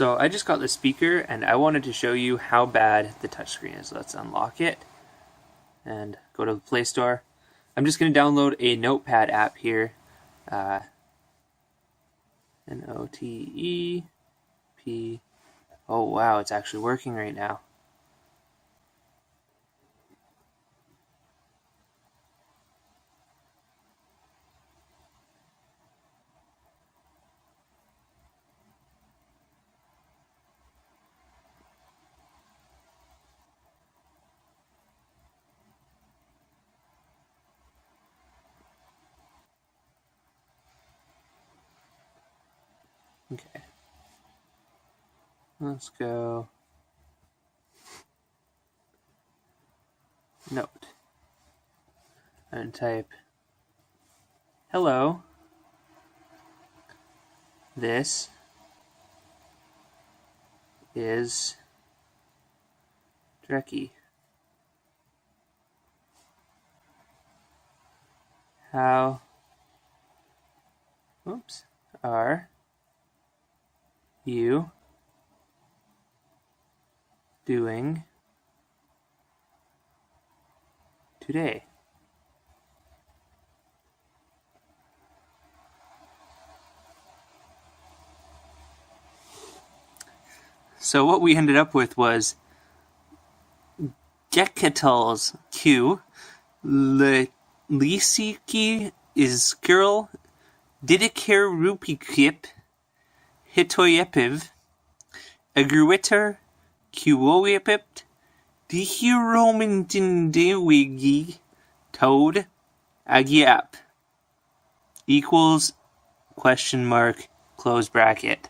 So I just got the speaker and I wanted to show you how bad the touchscreen is. Let's unlock it and go to the Play Store. I'm just going to download a notepad app here. N-O-T-E-P. Oh wow, it's actually working right now. Okay. Let's go. Note. And type, hello. This is Drecky. How are you doing today? So what we ended up with was Gekatals Q, Lisiki is girl, Didikir Rupikip, Hitoyepiv, Agruiter, Qwoyepipt, Dihiromintindewigi, Toad, Agiap, equals, question mark, close bracket.